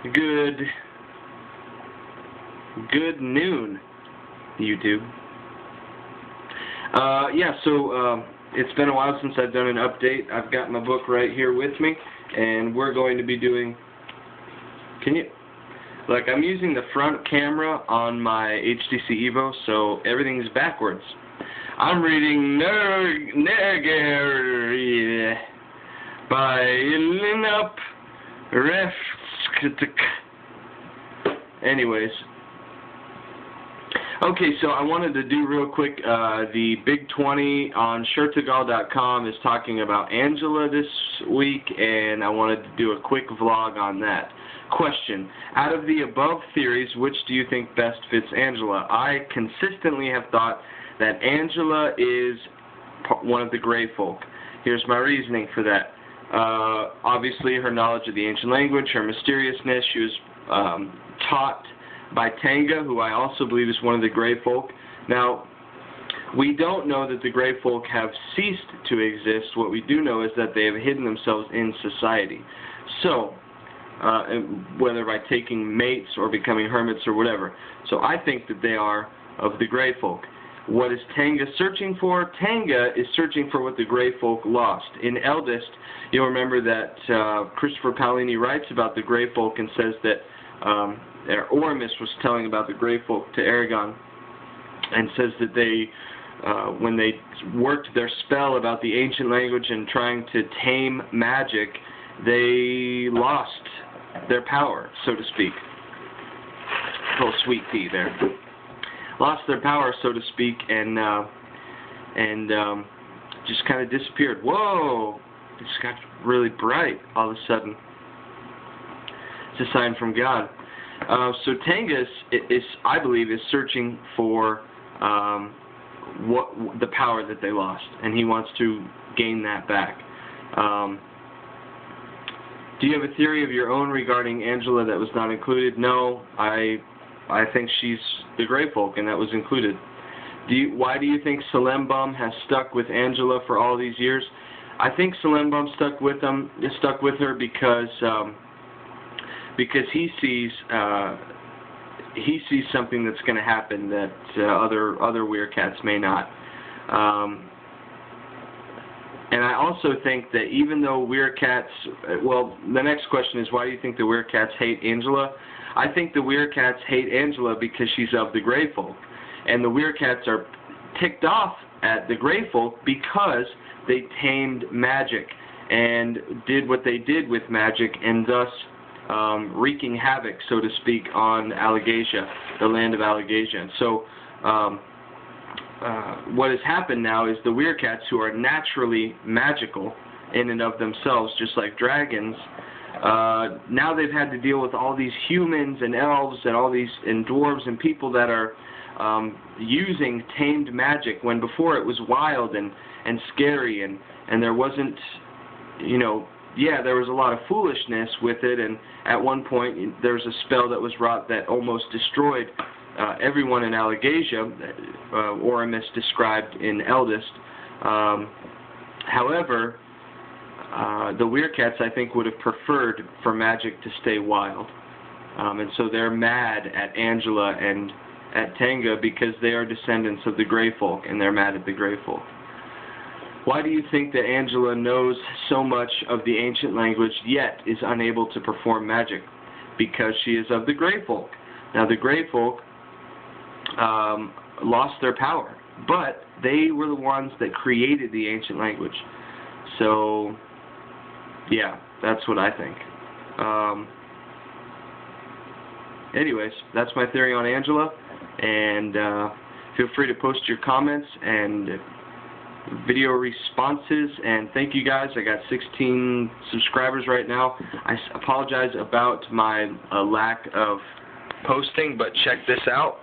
Good noon, YouTube. It's been a while since I've done an update. I've got my book right here with me, and we're going to be doing... I'm using the front camera on my HTC Evo, so everything's backwards. I'm reading Nerger by Lineup Refsk. Anyways. Okay, so I wanted to do real quick, the Big 20 on Shirtagal.com is talking about Angela this week, and I wanted to do a quick vlog on that. Question: out of the above theories, which do you think best fits Angela? I consistently have thought that Angela is one of the Grey Folk. Here's my reasoning for that. Obviously, her knowledge of the ancient language, her mysteriousness, she was taught by Tenga, who I also believe is one of the Grey Folk. Now, we don't know that the Grey Folk have ceased to exist. What we do know is that they have hidden themselves in society. So, whether by taking mates or becoming hermits or whatever. So I think that they are of the Grey Folk. What is Tenga searching for? Tenga is searching for what the Grey Folk lost. In Eldest, you'll remember that Christopher Paolini writes about the Grey Folk and says that Oramus was telling about the Grey Folk to Aragon, and says that they, when they worked their spell about the ancient language and trying to tame magic, they lost their power, so to speak. A little sweet tea there. Lost their power, so to speak, and just kind of disappeared. Whoa! It just got really bright all of a sudden. It's a sign from God. So Tenga is, I believe, is searching for the power that they lost, and he wants to gain that back. Do you have a theory of your own regarding Angela that was not included? No, I think she's the Grey Folk, and that was included. Why do you think Salembum has stuck with Angela for all these years? I think Salembum stuck with her because he sees something that's going to happen that other Weircats may not. And I also think that even though Weircats, well, the next question is, why do you think the Weircats hate Angela? I think the Weircats hate Angela because she's of the Grey Folk. And the Weircats are ticked off at the Grey Folk because they tamed magic and did what they did with magic, and thus wreaking havoc, so to speak, on Allegasia, the land of Allegasia. So what has happened now is the Weircats, who are naturally magical in and of themselves, just like dragons, now they've had to deal with all these humans and elves and all these and dwarves and people that are using tamed magic, when before it was wild and scary, and there wasn't, you know, yeah, there was a lot of foolishness with it, and at one point there was a spell that was wrought that almost destroyed everyone in Allegasia, Oramus described in Eldest. However, the Weircats, I think, would have preferred for magic to stay wild. And so they're mad at Angela and at Tenga because they are descendants of the Grey Folk, and they're mad at the Grey Folk. Why do you think that Angela knows so much of the ancient language yet is unable to perform magic? Because she is of the Grey Folk. Now, the Grey Folk lost their power, but they were the ones that created the ancient language. So, yeah, that's what I think. Anyways, that's my theory on Angela, and feel free to post your comments and video responses, and thank you guys. I got 16 subscribers right now. I apologize about my lack of posting, but check this out.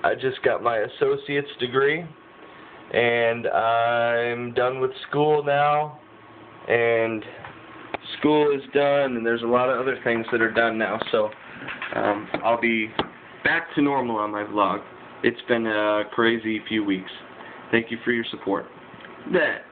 I just got my associate's degree, and I'm done with school now, and school is done, and there's a lot of other things that are done now, so I'll be back to normal on my vlog. It's been a crazy few weeks. Thank you for your support. That.